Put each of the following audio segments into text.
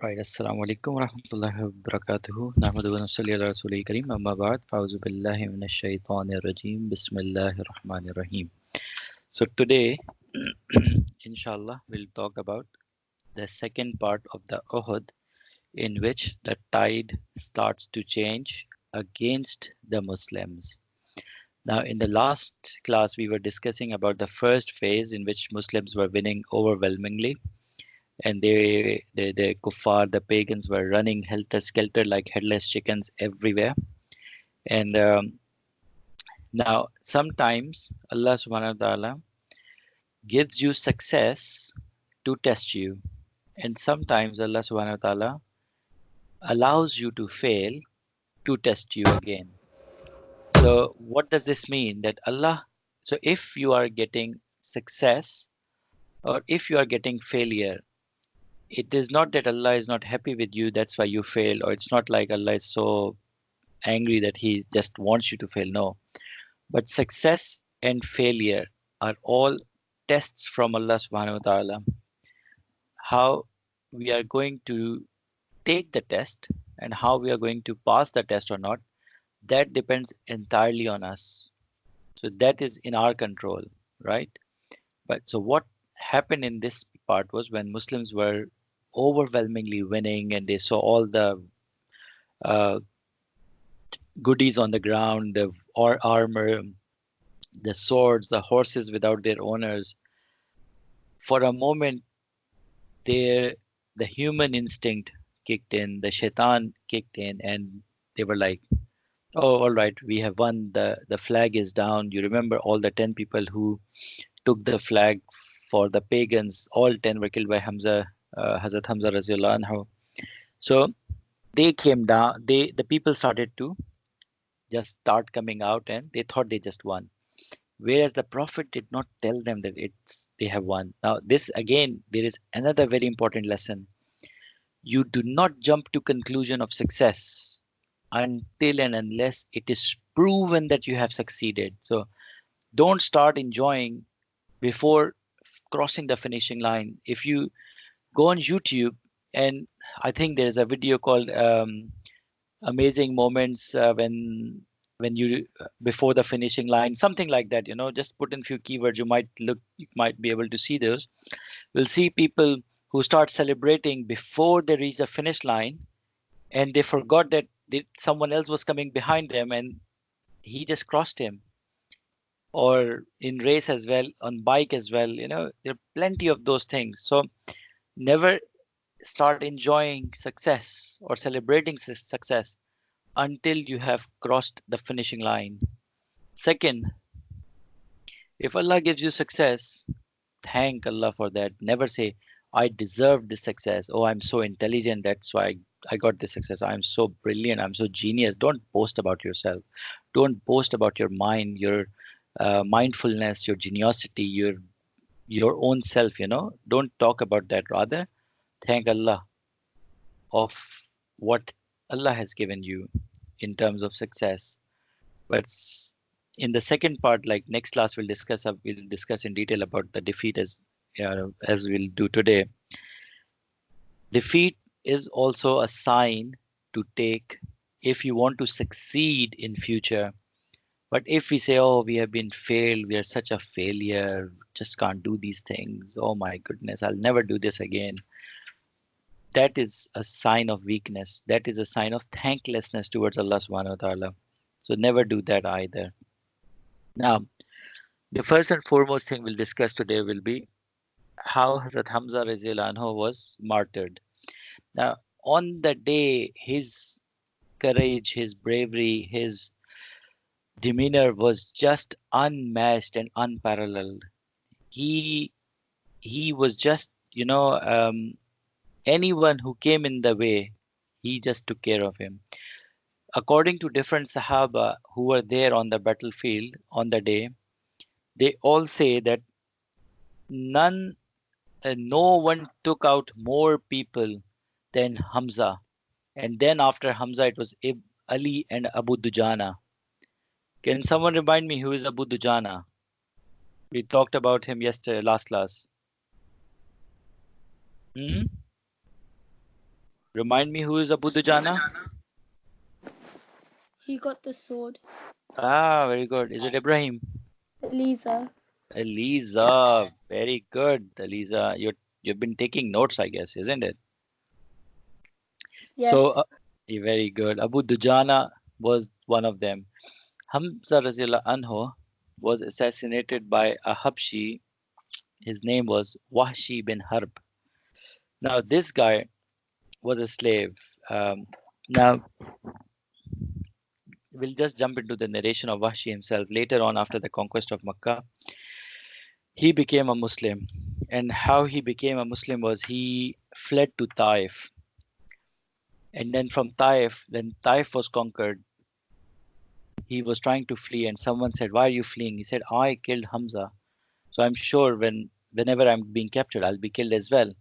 Right. Assalamu alaikum wa rahmatullahi wa barakatuhu. Nahmadu wa nusalli ala rasulih kareem. Amma ba'd. Fa'uzu billahi minash shaitanir rajeem. Bismillahir rahmanir rahim. So today, inshallah, we'll talk about the second part of the Uhud, in which the tide starts to change against the Muslims. Now, in the last class, we were discussing about the first phase in which Muslims were winning overwhelmingly, and the kuffar, the pagans, were running helter skelter like headless chickens everywhere. And now, sometimes Allah subhanahu wa ta'ala gives you success to test you, and sometimes Allah subhanahu wa ta'ala allows you to fail to test you again. So, what does this mean? That Allah, so if you are getting success or if you are getting failure, it is not that Allah is not happy with you, that's why you fail, or it's not like Allah is so angry that He just wants you to fail. No. But success and failure are all tests from Allah subhanahu wa ta'ala. How we are going to take the test and how we are going to pass the test or not, that depends entirely on us. So that is in our control, right? But so what happened in this part was when Muslims were overwhelmingly winning and they saw all the uh, goodies on the ground, the armor, the swords, the horses without their owners. For a moment, their the human instinct kicked in, the shaitan kicked in, and they were like, "Oh, all right, we have won. The flag is down." You remember all the 10 people who took the flag for the pagans. All 10 were killed by Hamza, Hazrat Hamza Raziyallahu anhu. So they came down. The people started to just start coming out, and they thought they just won. Whereas the prophet did not tell them that it's they have won. Now this again, there is another very important lesson. You do not jump to conclusion of success until and unless it is proven that you have succeeded. So don't start enjoying before crossing the finishing line. If you go on YouTube, and I think there is a video called amazing moments when you before the finishing line, something like that, just put in few keywords, you might be able to see those. We'll see people who start celebrating before they reach the finish line, and they forgot that someone else was coming behind them and he just crossed him. Or in race as well, on bike as well, there are plenty of those things. So never start enjoying success or celebrating success until you have crossed the finishing line. Second, if Allah gives you success, thank Allah for that. Never say, I deserve this success. Oh, I'm so intelligent. That's why I got this success. I'm so brilliant. I'm so genius. Don't boast about yourself. Don't boast about your mind, your mindfulness, your geniosity, your own self. Don't talk about that. Rather, thank Allah of what Allah has given you in terms of success. But in the second part, like next class, we'll discuss in detail about the defeat as we'll do today. Defeat is also a sign to take if you want to succeed in future. But if we say, "Oh, we have been failed, we are such a failure, just can't do these things. Oh my goodness, I'll never do this again." That is a sign of weakness. That is a sign of thanklessness towards Allah subhanahu wa ta'ala. So never do that either. Now, the first and foremost thing we'll discuss today will be how Hazrat Hamza Raziyallahu anhu was martyred. Now, on the day, his courage, his bravery, his demeanor was just unmatched and unparalleled. He he was just, anyone who came in the way, he just took care of him. According to different Sahaba who were there on the battlefield on the day, they all say that none no one took out more people than Hamza. And then after Hamza, it was Ali and Abu Dujana. Can someone remind me who is Abu Dujana? We talked about him yesterday, last class. Hmm? Remind me, who is Abu Dujana? He got the sword. Ah, very good. Is it Ibrahim? Eliza. Eliza. Very good, Eliza. You've been taking notes, I guess, isn't it? So, Yes. very good. Abu Dujana was one of them. Hamza Razila Anho was assassinated by a Habshi. His name was Wahshi bin Harb. Now, this guy was a slave. Um, Now, we'll just jump into the narration of Wahshi himself. Later on, after the conquest of Makkah, he became a Muslim. And how he became a Muslim was he fled to Taif. And then from Taif, when Taif was conquered, he was trying to flee. And someone said, "Why are you fleeing?" He said, "I killed Hamza. So I'm sure whenever I'm being captured, I'll be killed as well."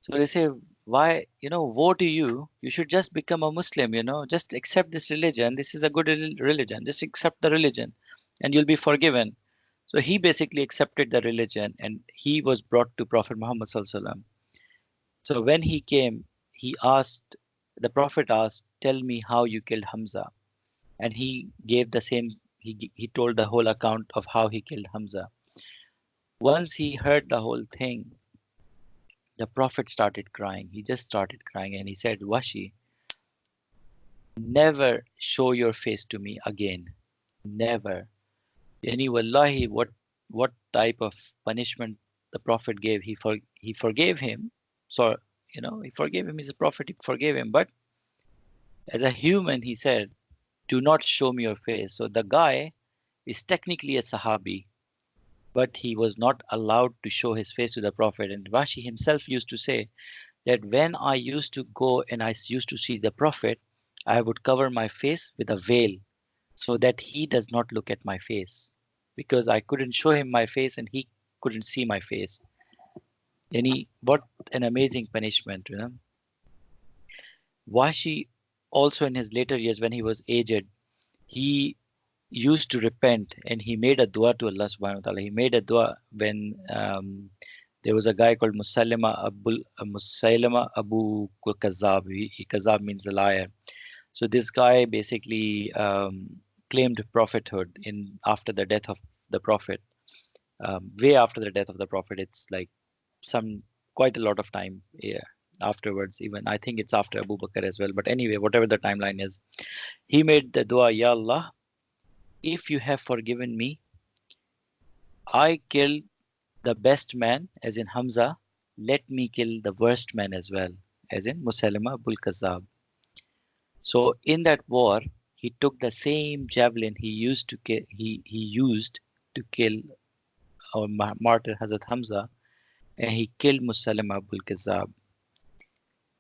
So they say, "Why, woe to you. You should just become a Muslim, just accept this religion. This is a good religion. Just accept the religion and you'll be forgiven." So he basically accepted the religion and he was brought to Prophet Muhammad Sallallahu Alaihi Wasallam. So when he came, the Prophet asked, "Tell me how you killed Hamza." And he gave the same, he told the whole account of how he killed Hamza. Once he heard the whole thing, the Prophet started crying. He just started crying and he said, "Washi, never show your face to me again. Never." Yani wallahi, what type of punishment the Prophet gave? He forgave him. So, he forgave him. He's a prophet, he forgave him. But as a human, he said, "Do not show me your face." So the guy is technically a Sahabi, but he was not allowed to show his face to the Prophet. And Washi himself used to say that when I used to go and I used to see the Prophet, I would cover my face with a veil so that he does not look at my face because I couldn't show him my face and he couldn't see my face. And what an amazing punishment. Washi also in his later years when he was aged, he used to repent and he made a dua to Allah subhanahu wa ta'ala. He made a dua when there was a guy called Musailama Abu Kazab. Kazab means a liar. So this guy basically claimed prophethood in after the death of the prophet. Way after the death of the prophet, it's like some quite a lot of time, yeah, afterwards. Even I think it's after Abu Bakr as well. But anyway, whatever the timeline is, he made the dua, Ya Allah, if you have forgiven me, I killed the best man, as in Hamza. Let me kill the worst man as well, as in Musailama Abul Kazzab. So in that war, he took the same javelin he used to kill our martyr Hazrat Hamza, and he killed Musailama Abul Kazzab.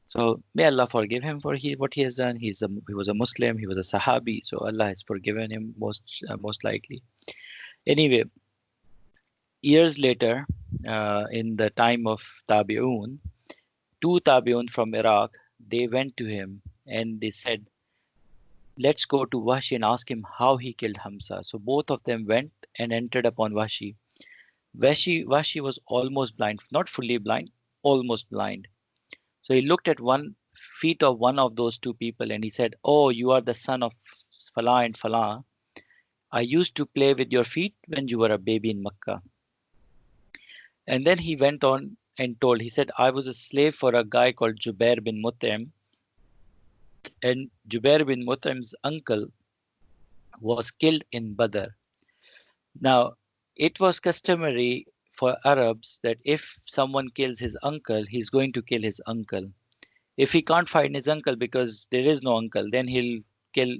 So may Allah forgive him for what he has done. He was a Muslim, he was a Sahabi, so Allah has forgiven him most likely. Anyway, years later, in the time of Tabi'un, two Tabi'un from Iraq, they went to him and they said, "Let's go to Washi and ask him how he killed Hamza." So both of them went and entered upon Washi. Washi was almost blind, not fully blind, almost blind. So he looked at one feet of one of those two people and he said, "Oh, you are the son of Falah and Falah. I used to play with your feet when you were a baby in Makkah." And then he went on and he said, "I was a slave for a guy called Jubair bin Mut'im, and Jubair bin Mut'im's uncle was killed in Badr." Now, it was customary for Arabs that if someone kills his uncle, he's going to kill his uncle. If he can't find his uncle because there is no uncle, then he'll kill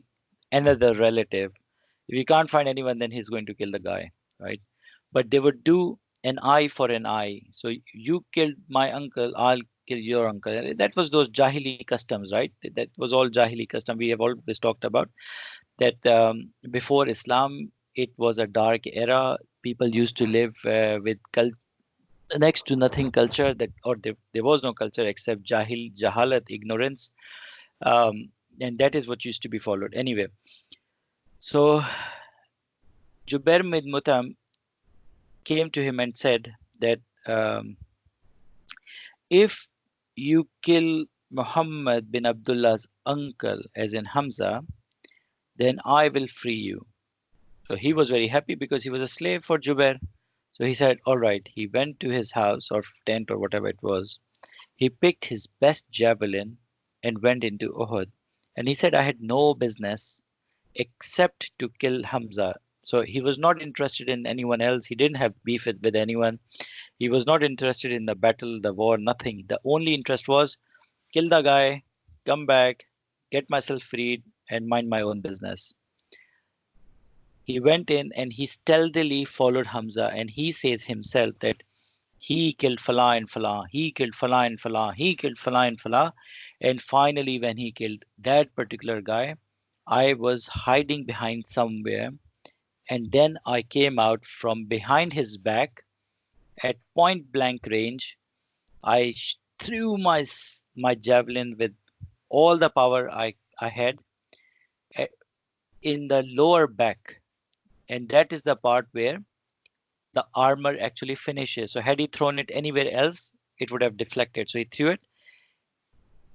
another relative. If he can't find anyone, then he's going to kill the guy, right? But they would do an eye for an eye. So you killed my uncle, I'll kill your uncle. That was those Jahili customs, right? That was all Jahili custom. We have always talked about that before Islam, it was a dark era. People used to live with next to nothing culture or there was no culture except jahalat, ignorance, and that is what used to be followed. Anyway, so Jubair bin Mutam came to him and said that if you kill Muhammad bin Abdullah's uncle, as in Hamza, then I will free you. So he was very happy because he was a slave for Jubair. So he said, all right. He went to his house or tent or whatever it was. He picked his best javelin and went into Uhud. And he said, I had no business except to kill Hamza. So he was not interested in anyone else. He didn't have beef with anyone. He was not interested in the battle, the war, nothing. The only interest was kill the guy, come back, get myself freed, and mind my own business. He went in and he stealthily followed Hamza, and he says himself that he killed Falah and Falah, he killed Falah and Falah, he killed Falah and Falah. And finally, when he killed that particular guy, I was hiding behind somewhere, and then I came out from behind his back at point blank range. I threw my javelin with all the power I had eh, in the lower back, and that is the part where the armor actually finishes. So had he thrown it anywhere else, it would have deflected. So he threw it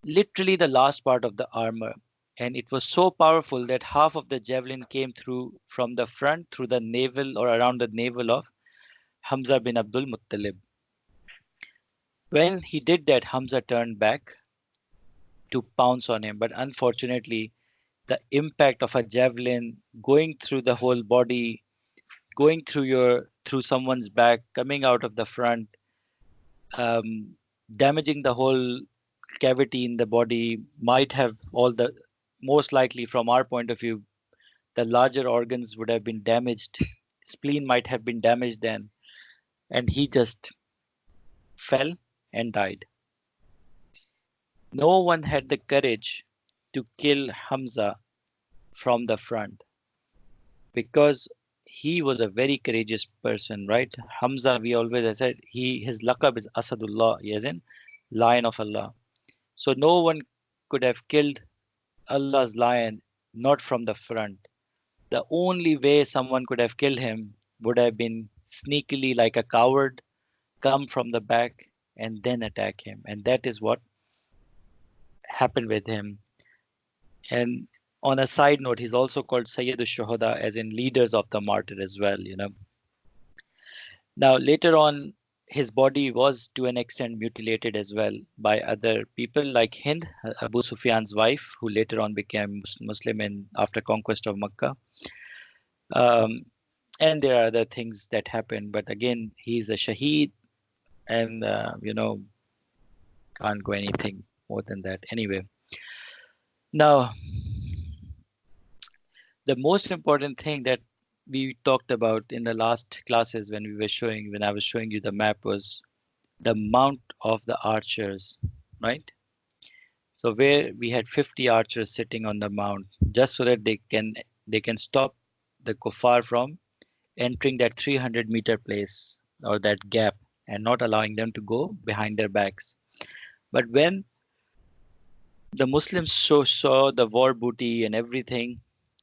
literally the last part of the armor, and it was so powerful that half of the javelin came through from the front through the navel or around the navel of Hamza bin Abdul Muttalib. When he did that, Hamza turned back to pounce on him, but unfortunately, the impact of a javelin going through the whole body, going through someone's back, coming out of the front, um, damaging the whole cavity in the body, might have all the, most likely from our point of view, the larger organs would have been damaged, spleen might have been damaged then, and he just fell and died. No one had the courage to kill Hamza from the front because he was a very courageous person, right? Hamza, we always I said, his laqab is Asadullah, as in Lion of Allah. So no one could have killed Allah's lion not from the front. The only way someone could have killed him would have been sneakily, like a coward, come from the back and then attack him. And that is what happened with him. And on a side note, he's also called Sayyidu Shuhada, as in leaders of the martyr as well. Now, later on, his body was to an extent mutilated as well by other people like Hind, Abu Sufyan's wife, who later on became Muslim after conquest of Makkah. Um, and there are other things that happen, but again, he's a shaheed, and can't go anything more than that. Anyway, now the most important thing that we talked about in the last classes when I was showing you the map was the mount of the archers, right? So where we had 50 archers sitting on the mount, just so that they can stop the kuffar from entering that 300-meter place or that gap and not allowing them to go behind their backs. But when the Muslims saw the war booty and everything,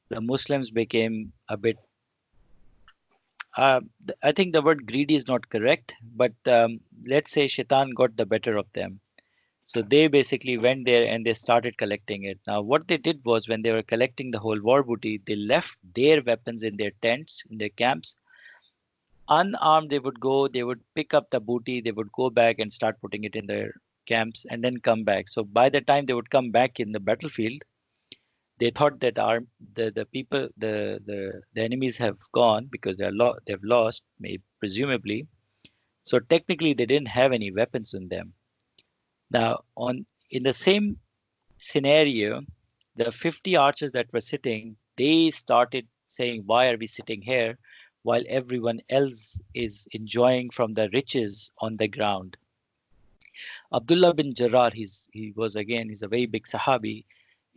the Muslims became a bit. I think the word greedy is not correct, but let's say Shaitan got the better of them. So they basically went there and they started collecting it. Now, what they did was when they were collecting the whole war booty, they left their weapons in their tents, in their camps. Unarmed, they would go, they would pick up the booty, they would go back and start putting it in their camps and then come back. So by the time they would come back in the battlefield, they thought that the people the enemies have gone because they've lost, maybe presumably. So technically, they didn't have any weapons in them. Now, on in the same scenario, the 50 archers that were sitting, they started saying, "Why are we sitting here while everyone else is enjoying from the riches on the ground?" Abdullah bin Jarrah, he's a very big Sahabi.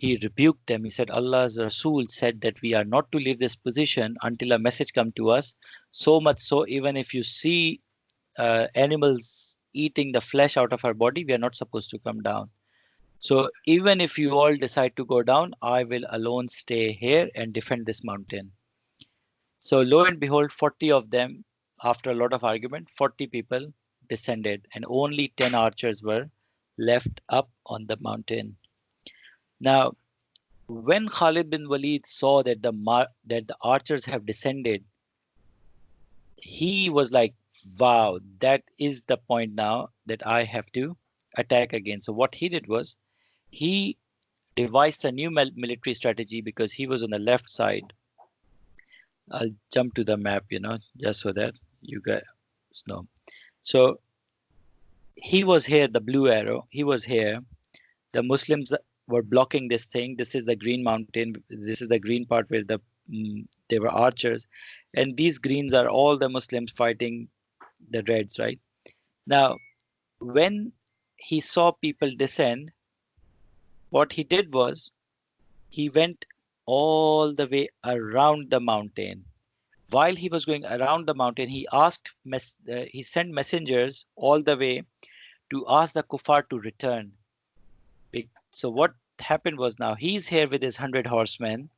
He rebuked them. He said, Allah's Rasul said that we are not to leave this position until a message come to us. So much so, even if you see animals eating the flesh out of our body, we are not supposed to come down. So even if you all decide to go down, I will alone stay here and defend this mountain. So lo and behold, 40 of them, after a lot of argument, 40 people descended, and only 10 archers were left up on the mountain. Now, when Khalid bin Walid saw that the archers have descended, he was like, "Wow, that is the point now that I have to attack again." So what he did was he devised a new military strategy because he was on the left side. I'll jump to the map, just so that you guys know. So he was here, the blue arrow. He was here. The Muslims were blocking this thing. This is the green mountain. This is the green part where they were archers, and these greens are all the Muslims fighting the reds, right? Now, when he saw people descend, what he did was he went all the way around the mountain. While he was going around the mountain, he sent messengers all the way to ask the kuffar to return. So what happened was, now he's here with his 100 horsemen.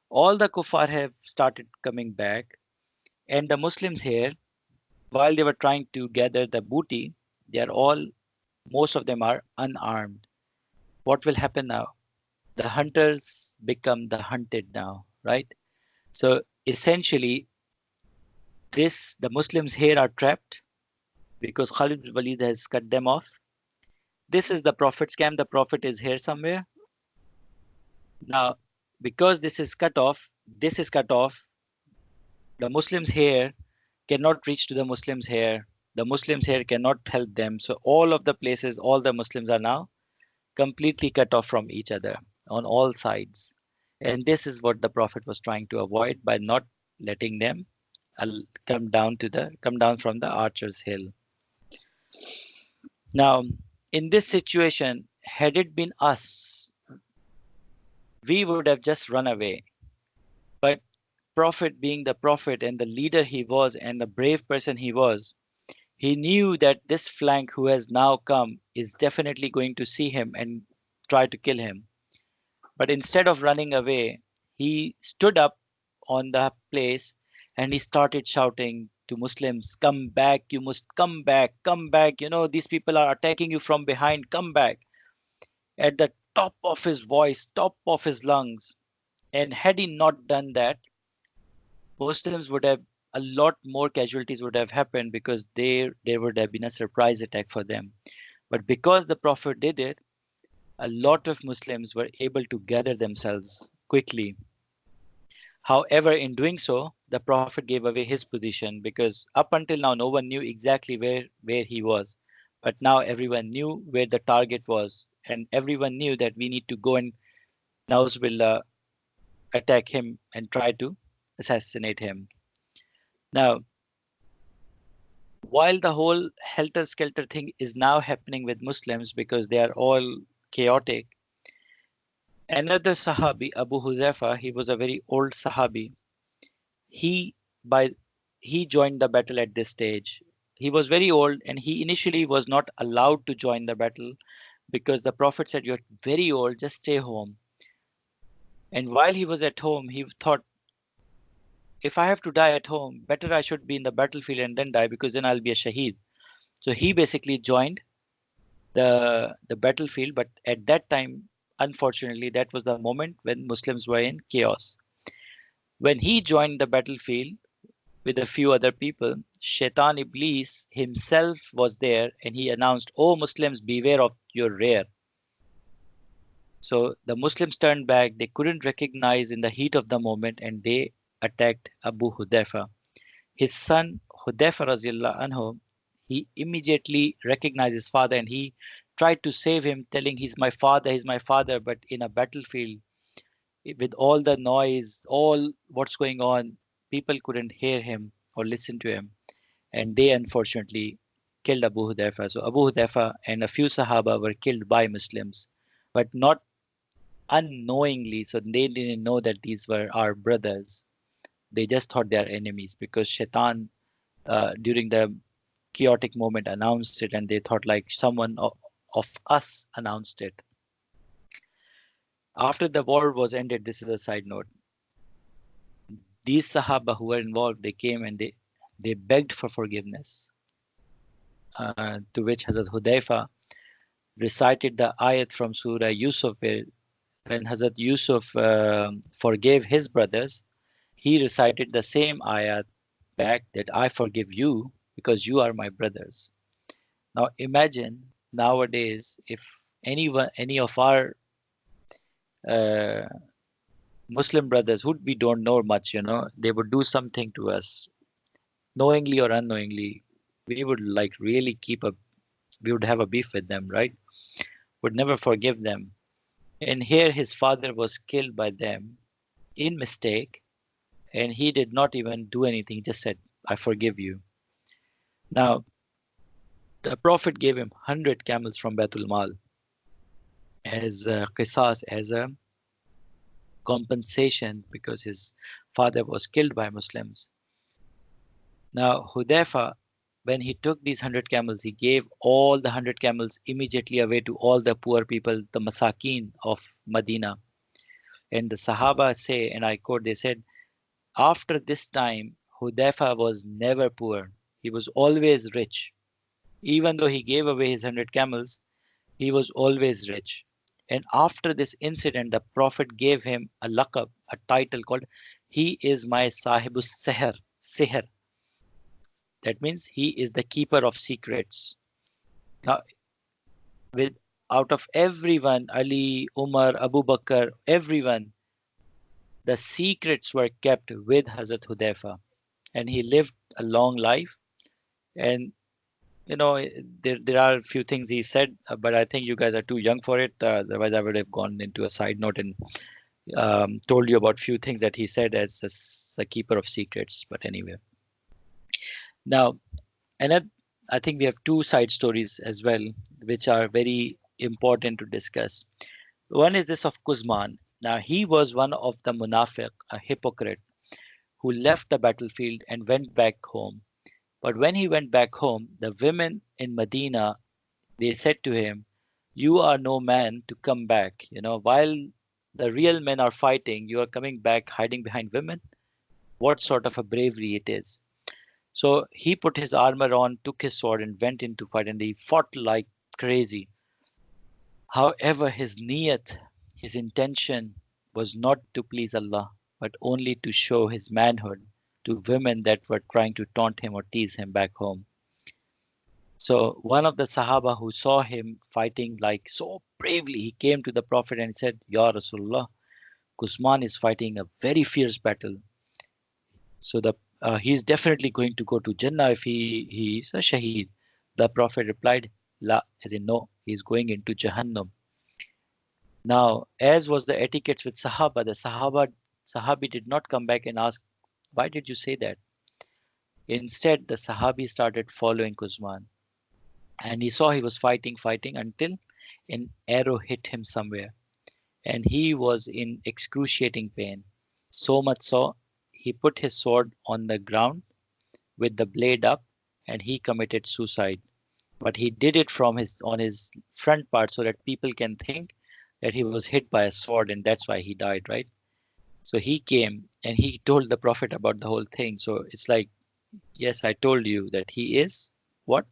All the kuffar have started coming back, and the Muslims here, while they were trying to gather the booty, most of them are unarmed. What will happen now? The hunters become the hunted now, right? So essentially, the Muslims here are trapped because Khalid bin Walid has cut them off. This is the Prophet's camp. The Prophet is here somewhere. Now, because this is cut off, the Muslims here cannot reach to the Muslims here. The Muslims here cannot help them. So all of the places, all the Muslims are now completely cut off from each other on all sides. And this is what the Prophet was trying to avoid by not letting them come down from the Archer's Hill. Now, in this situation, had it been us, we would have just run away. But Prophet, being the Prophet and the leader he was and the brave person he was, he knew that this flank who has now come is definitely going to see him and try to kill him. But instead of running away, he stood up on the place and he started shouting to Muslims, "Come back, you must come back, come back. These people are attacking you from behind, come back." At the top of his voice, top of his lungs. And had he not done that, Muslims would have a lot more casualties would have happened because there would have been a surprise attack for them. But because the Prophet did it, a lot of Muslims were able to gather themselves quickly. However, in doing so, the Prophet gave away his position because up until now, no one knew exactly where he was. But now everyone knew where the target was, and everyone knew that we need to go and Nauzubillah attack him and try to assassinate him. Now, while the whole helter-skelter thing is now happening with Muslims because they are all chaotic, another Sahabi, Abu Huzaifa, he was a very old Sahabi. He by he joined the battle at this stage. He was very old and he initially was not allowed to join the battle because the Prophet said, "You're very old, just stay home." And while he was at home, he thought, if I have to die at home, better I should be in the battlefield and then die because then I'll be a shaheed. So he basically joined the battlefield, but at that time, unfortunately, that was the moment when Muslims were in chaos. When he joined the battlefield with a few other people, Shaitan Iblis himself was there and he announced, "Oh Muslims, beware of your rear." So the Muslims turned back, they couldn't recognize in the heat of the moment and they attacked Abu Hudayfa. His son Hudayfa Razillah Anhu, he immediately recognized his father and he tried to save him, telling, he's my father, but in a battlefield with all the noise, all what's going on, people couldn't hear him or listen to him. And they unfortunately killed Abu Hudayfa. So Abu Hudayfa and a few Sahaba were killed by Muslims, but not unknowingly. So they didn't know that these were our brothers. They just thought they are enemies because Shaitan, during the chaotic moment, announced it and they thought like someone of us announced it. After the war was ended, this is a side note, these Sahaba who were involved, they came and they begged for forgiveness, to which Hazrat Hudayfa recited the ayat from Surah Yusuf, where when Hazrat Yusuf forgave his brothers, he recited the same ayat back, that I forgive you because you are my brothers. Now imagine nowadays if any of our uh, Muslim brothers who we don't know much, they would do something to us, knowingly or unknowingly, we would like really we would have a beef with them, right? Would never forgive them. And here his father was killed by them in mistake, and he did not even do anything, he just said, I forgive you. Now, the Prophet gave him 100 camels from Baitul Mal as a qisas, as a compensation because his father was killed by Muslims. Now, Hudayfa, when he took these 100 camels, he gave all the 100 camels immediately away to all the poor people, the masakin of Medina. And the Sahaba say, and I quote, they said, after this time, Hudayfa was never poor. He was always rich. Even though he gave away his 100 camels, he was always rich. And after this incident, the Prophet gave him a laqab, a title called, he is my Sahibus Sihr. That means he is the keeper of secrets. Now, with out of everyone, Ali, Umar, Abu Bakr, everyone, the secrets were kept with Hazrat Hudayfa. And he lived a long life. And there are a few things he said, but I think you guys are too young for it. Otherwise, I would have gone into a side note and told you about few things that he said as a keeper of secrets. But anyway, now, and I think we have two side stories as well, which are very important to discuss. One is this of Kuzman. Now, he was one of the munafiq, a hypocrite, who left the battlefield and went back home. But when he went back home, the women in Medina, they said to him, you are no man to come back. While the real men are fighting, you are coming back hiding behind women. What sort of a bravery it is. So he put his armor on, took his sword, and went into fight, and he fought like crazy. However, his niyat, his intention, was not to please Allah, but only to show his manhood to women that were trying to taunt him or tease him back home. So one of the Sahaba who saw him fighting like so bravely, he came to the Prophet and said, Ya Rasulullah, Kusman is fighting a very fierce battle. So he's definitely going to go to Jannah if he's a Shaheed. The Prophet replied, La, as in no, he's going into Jahannam. Now, as was the etiquette with Sahaba, the Sahabi did not come back and ask, why did you say that? Instead, the Sahabi started following Kuzman. And he saw he was fighting until an arrow hit him somewhere. And he was in excruciating pain. So much so, he put his sword on the ground with the blade up and he committed suicide. But he did it on his front part so that people can think that he was hit by a sword and that's why he died, right? So he came and he told the Prophet about the whole thing. So it's like, yes, I told you that he is what?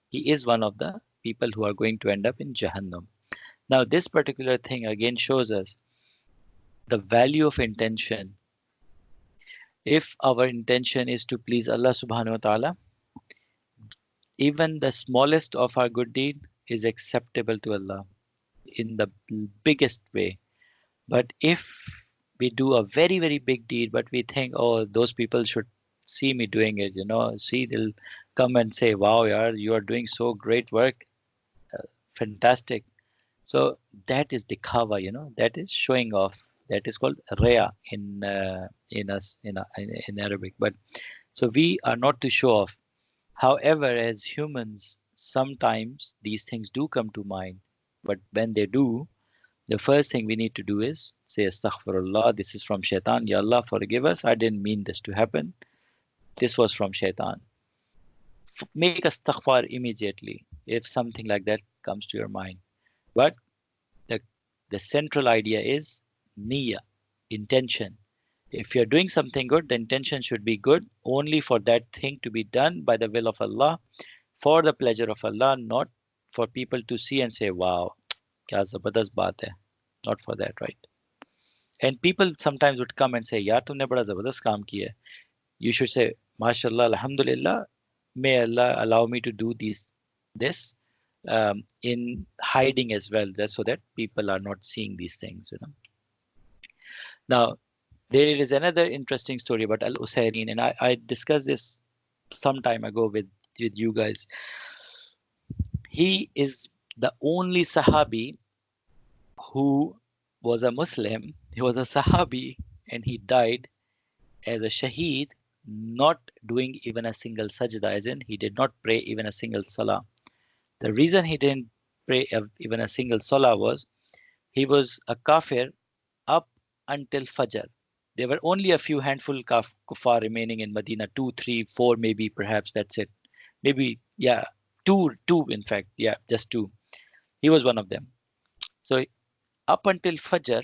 He is one of the people who are going to end up in Jahannam. Now, this particular thing again shows us the value of intention. If our intention is to please Allah subhanahu wa ta'ala, even the smallest of our good deed is acceptable to Allah in the biggest way. But if we do a very, very big deed, but we think, oh, those people should see me doing it, see, they'll come and say, wow, yaar, you are doing so great work, fantastic. So that is dikhawa, that is showing off. That is called raya in Arabic. But so we are not to show off. However, as humans, sometimes these things do come to mind. But when they do, the first thing we need to do is say astaghfirullah. This is from shaitan. Ya Allah, forgive us. I didn't mean this to happen. This was from shaitan. Make astaghfar immediately if something like that comes to your mind. But the the central idea is niyyah, intention. If you're doing something good, the intention should be good only for that thing to be done by the will of Allah, for the pleasure of Allah, not for people to see and say, wow, kya zabardast baat hai. Not for that, right? And people sometimes would come and say, yaar, tumne bada zabardast kaam kiya hai. You should say, mashallah, alhamdulillah, may Allah allow me to do this in hiding as well, just so that people are not seeing these things, you know. Now, there is another interesting story about Al-Usairin, and I discussed this some time ago with you guys. He is the only Sahabi who was a Muslim. He was a Sahabi, and he died as a Shaheed, not doing even a single sajda, as in he did not pray even a single salah. The reason he didn't pray even a single salah was he was a kafir up until Fajr. There were only a few handful kuffar remaining in Medina, two, three, four, maybe, perhaps that's it. Maybe, yeah, two, in fact, yeah, just two. He was one of them. So up until Fajr,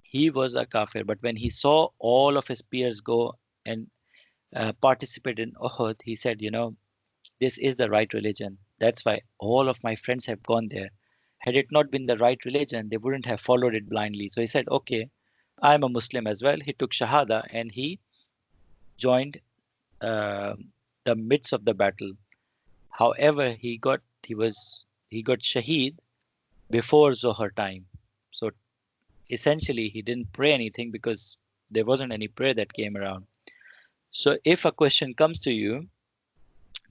he was a kafir. But when he saw all of his peers go and participate in Uhud, he said, you know, this is the right religion. That's why all of my friends have gone there. Had it not been the right religion, they wouldn't have followed it blindly. So he said, okay, I'm a Muslim as well. He took Shahada and he joined uh, the midst of the battle. However, he got Shaheed before Zohar time. So essentially, he didn't pray anything because there wasn't any prayer that came around. So if a question comes to you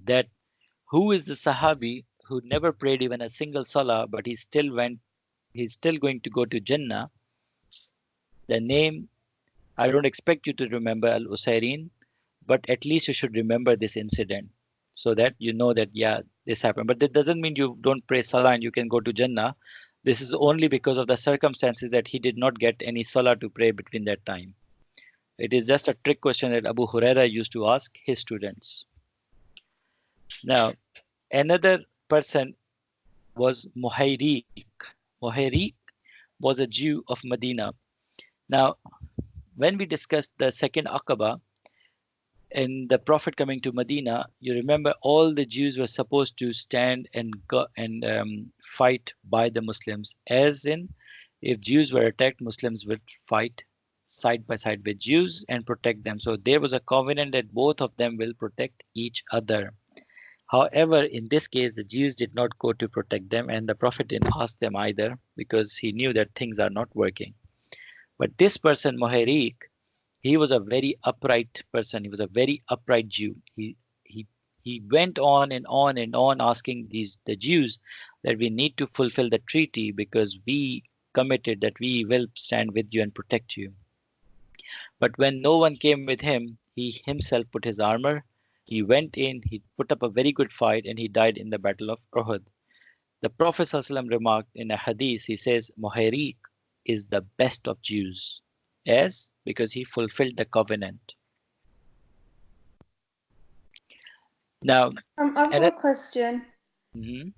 that who is the Sahabi who never prayed even a single salah, but he's still going to go to Jannah, the name, I don't expect you to remember Al Usairin, but at least you should remember this incident so that you know that, yeah, this happened. But that doesn't mean you don't pray salah and you can go to Jannah. This is only because of the circumstances that he did not get any salah to pray between that time. It is just a trick question that Abu Huraira used to ask his students. Now, another person was Muhayriq. Muhayriq was a Jew of Medina. Now, when we discussed the second Aqaba and the Prophet coming to Medina, you remember all the Jews were supposed to stand and go and fight by the Muslims. As in, if Jews were attacked, Muslims would fight side by side with Jews and protect them. So there was a covenant that both of them will protect each other. However, in this case, the Jews did not go to protect them, and the Prophet didn't ask them either because he knew that things are not working. But this person, Muhayriq, he was a very upright person. He was a very upright Jew. He he went on and on and on asking the Jews that we need to fulfill the treaty because we committed that we will stand with you and protect you. But when no one came with him, he himself put his armor. He went in, he put up a very good fight, and he died in the Battle of Uhud. The Prophet ﷺ remarked in a hadith, he says, Muhayriq is the best of Jews. As because he fulfilled the covenant. Now, I've and got a question. mhm.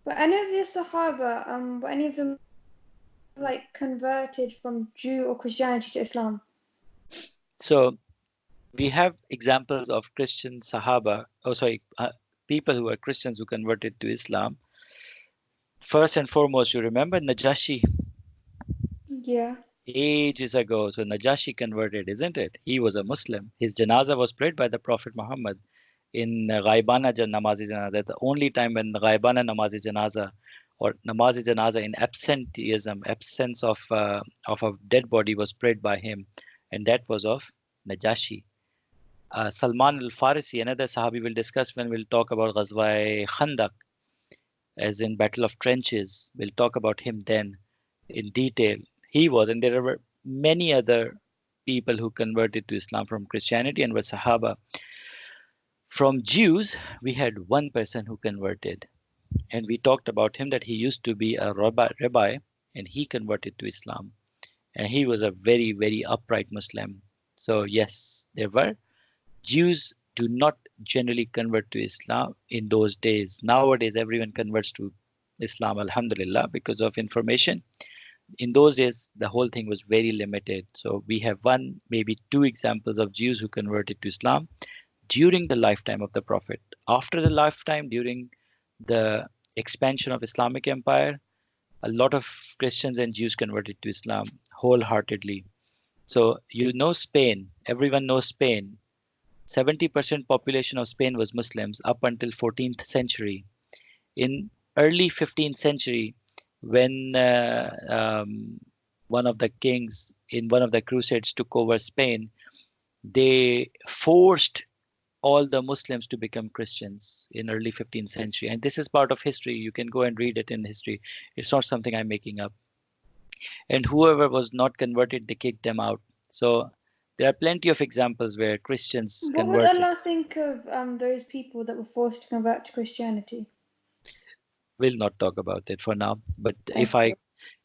Were any of the Sahaba, were any of them like converted from Jew or Christianity to Islam? So we have examples of Christian Sahaba, people who were Christians who converted to Islam. First and foremost, you remember Najashi Yeah. ages ago. So Najashi converted, isn't it? He was a Muslim. His janaza was prayed by the Prophet Muhammad in Ghaibana Namazi Janaza. That's the only time when the Ghaibana Namazi Janaza or Namazi Janaza in absenteeism, absence of a dead body was prayed by him. And that was of Najashi. Salman al-Farisi, another Sahabi we'll discuss when we'll talk about Ghazwa Khandaq, as in Battle of Trenches. We'll talk about him then in detail. He was, and there were many other people who converted to Islam from Christianity and were Sahaba. From Jews, we had one person who converted, and we talked about him that he used to be a rabbi and he converted to Islam. And he was a very, very upright Muslim. So, yes, there were. Jews do not generally convert to Islam in those days. Nowadays, everyone converts to Islam, alhamdulillah, because of information. In those days, the whole thing was very limited. So we have one, maybe two examples of Jews who converted to Islam during the lifetime of the Prophet. After the lifetime, during the expansion of Islamic empire, a lot of Christians and Jews converted to Islam wholeheartedly. So you know Spain, everyone knows Spain. 70% population of Spain was Muslims up until 14th century. In early 15th century, when one of the kings in one of the crusades took over Spain, they forced all the Muslims to become Christians in early 15th century. And this is part of history. You can go and read it in history. It's not something I'm making up. And whoever was not converted, they kicked them out. So there are plenty of examples where Christians What would converted. Allah think of those people that were forced to convert to Christianity? We'll not talk about it for now. But Okay,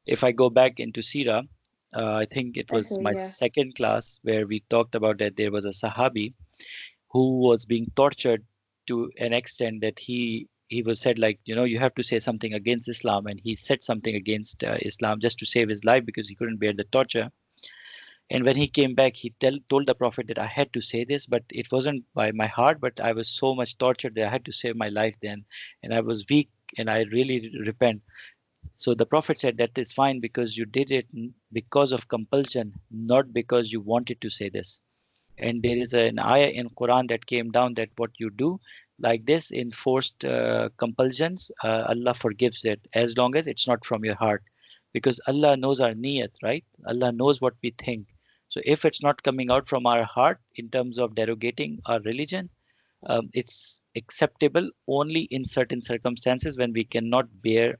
if I go back into Seerah, I think it was okay, my yeah. second class where we talked about that there was a Sahabi who was being tortured to an extent that he was said, like, you know, you have to say something against Islam, and he said something against Islam just to save his life because he couldn't bear the torture. And when he came back, he told the Prophet that I had to say this, but it wasn't by my heart, but I was so much tortured that I had to save my life then, and I was weak, and I really repent. So the Prophet said that is fine because you did it because of compulsion, not because you wanted to say this. And there is an ayah in Quran that came down that what you do like this in forced compulsions, Allah forgives it as long as it's not from your heart, because Allah knows our niyat, right? Allah knows what we think. So if it's not coming out from our heart in terms of derogating our religion, it's acceptable only in certain circumstances when we cannot bear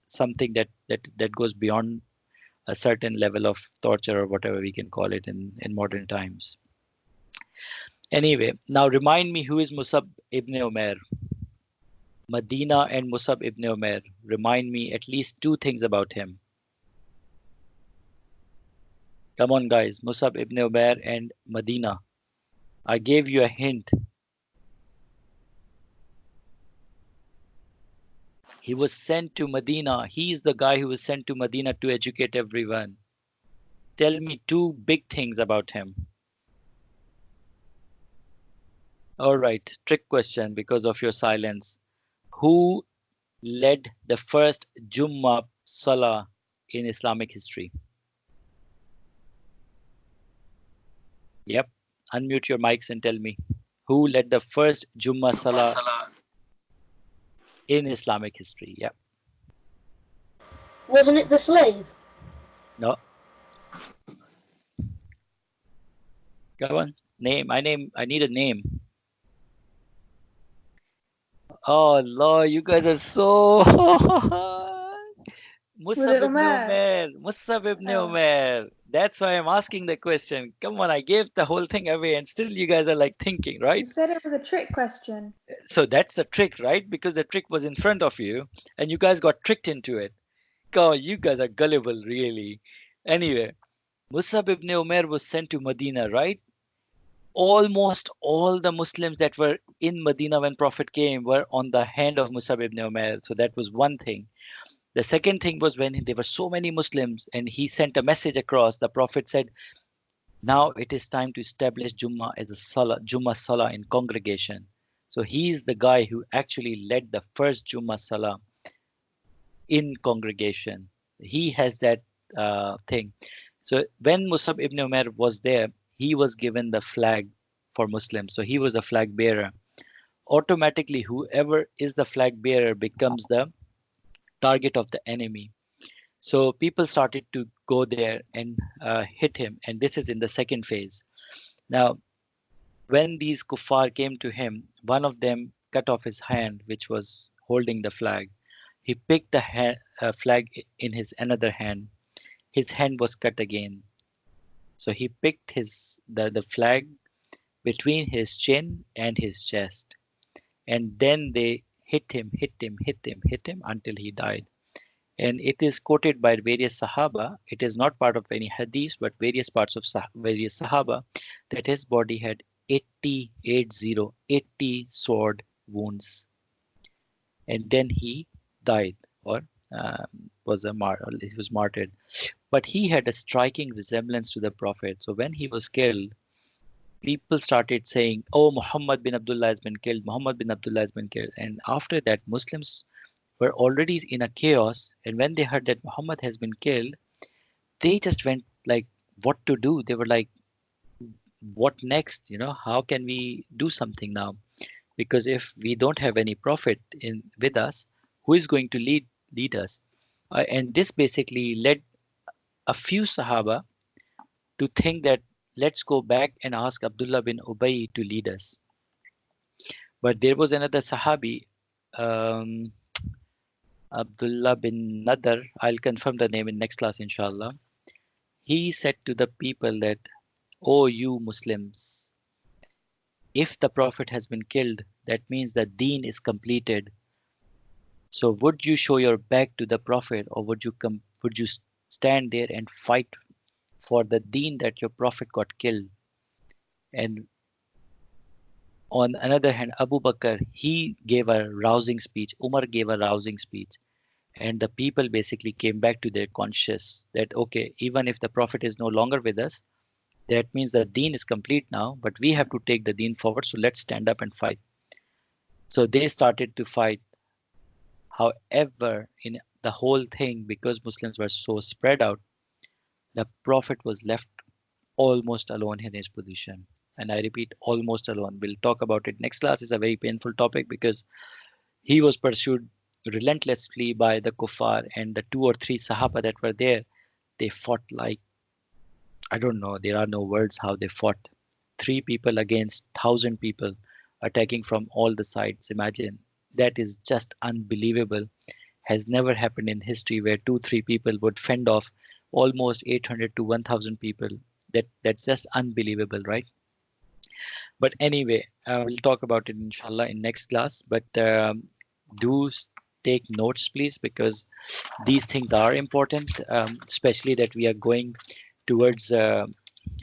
something that goes beyond a certain level of torture or whatever we can call it in modern times. Anyway, now remind me, who is Musab ibn Umair? Medina and Musab ibn Umair. Remind me at least two things about him. Come on, guys. Musab ibn Umair and Medina. I gave you a hint. He was sent to Medina. He is the guy who was sent to Medina to educate everyone. Tell me two big things about him. All right, trick question because of your silence. Who led the first Jummah Salah in Islamic history? Yep. Unmute your mics and tell me. Who led the first Jummah Salah in Islamic history? Yep. Wasn't it the slave? No. Go on. Name. I need a name. Oh Lord, you guys are so Was it Musab ibn Umar? Umair. Musab ibn Oh, Umair. That's why I'm asking the question. Come on, I gave the whole thing away and still you guys are like thinking, you right? said it was a trick question. So that's the trick, right? Because the trick was in front of you and you guys got tricked into it. God, you guys are gullible, really. Anyway, Musab ibn Umair was sent to Medina, right? Almost all the Muslims that were in Medina when Prophet came were on the hand of Musab ibn Umair. So that was one thing. The second thing was when there were so many Muslims and he sent a message across, the Prophet said, now it is time to establish Jummah as a Salah, Jummah Salah in congregation. So he is the guy who actually led the first Jummah Salah in congregation. He has that thing. So when Musab ibn Umar was there, he was given the flag for Muslims. So he was a flag bearer. Automatically, whoever is the flag bearer becomes the target of the enemy. So people started to go there and hit him. And this is in the second phase. Now, when these kuffar came to him, one of them cut off his hand, which was holding the flag. He picked the flag in his another hand. His hand was cut again. So he picked the flag between his chin and his chest. And then they hit him until he died. And it is quoted by various Sahaba. It is not part of any hadith, but various parts of various Sahaba that his body had 80 sword wounds. And then he died or was he was martyred. But he had a striking resemblance to the Prophet. So when he was killed, people started saying, "Oh, Muhammad bin Abdullah has been killed. Muhammad bin Abdullah has been killed." And after that, Muslims were already in a chaos. And when they heard that Muhammad has been killed, they just went like, "What to do?" They were like, "What next? How can we do something now? Because if we don't have any prophet in with us, who is going to lead us?" And this basically led a few Sahaba to think that let's go back and ask Abdullah bin Ubay to lead us. But there was another Sahabi, um, Abdullah bin Nadar. I'll confirm the name in next class, inshallah. He said to the people that, "Oh, you Muslims, if the Prophet has been killed, that means the deen is completed. So would you show your back to the Prophet, or would you stand there and fight for the deen that your Prophet got killed?" And on another hand, Abu Bakr, he gave a rousing speech. Umar gave a rousing speech. And the people basically came back to their conscious that, okay, even if the Prophet is no longer with us, that means the deen is complete now, but we have to take the deen forward. So let's stand up and fight. So they started to fight. However, in the whole thing, because Muslims were so spread out, the Prophet was left almost alone in his position. And I repeat, almost alone. We'll talk about it next class. It's a very painful topic because he was pursued relentlessly by the kuffar, and the two or three Sahaba that were there, they fought like, I don't know, there are no words how they fought. Three people against 1,000 people attacking from all the sides. Imagine. That is just unbelievable. Has never happened in history where two, three people would fend off almost 800 to 1,000 people. That's just unbelievable, right? But anyway, we'll talk about it inshallah in next class. But do take notes, please, because these things are important, especially that we are going towards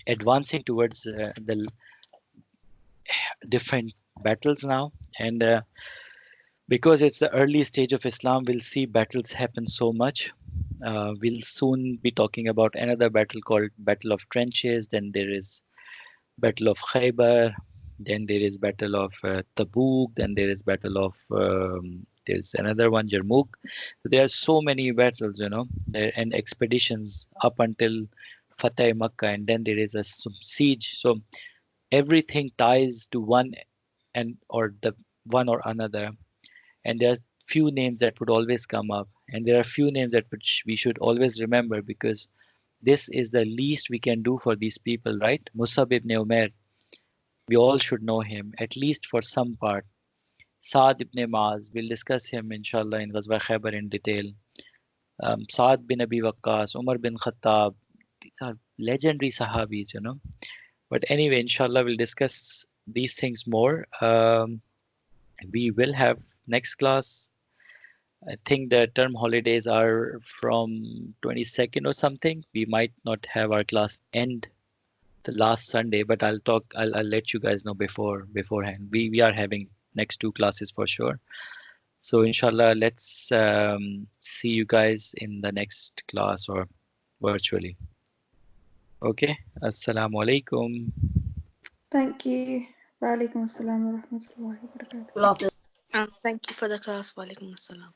advancing towards the different battles now. And because it's the early stage of Islam, we'll see battles happen so much. We'll soon be talking about another battle called Battle of Trenches. Then there is Battle of Khaybar. Then there is Battle of Tabuk. Then there is Battle of there's another one, Jarmouk. So there are so many battles, and expeditions up until Fateh Makkah, and then there is a siege. So everything ties to one and or the one or another, and there are few names that would always come up, and there are few names that which we should always remember, because this is the least we can do for these people, right? Musab ibn Umair, we all should know him at least for some part. Saad ibn Maaz, we'll discuss him inshallah in Ghazwa Khaybar in detail. Saad bin Abi Waqqas, Umar bin Khattab, these are legendary Sahabis, But anyway, inshallah, we'll discuss these things more. We will have next class. I think the term holidays are from 22nd or something. We might not have our class end the last Sunday, but I'll let you guys know beforehand. We are having next two classes for sure. So inshallah, let's see you guys in the next class or virtually. Okay. Assalamu alaikum. Thank you. Wa alaikum assalam wa rahmatullahi wa barakatuh. Allah Hafiz. Thank you for the class. Walaikum assalam.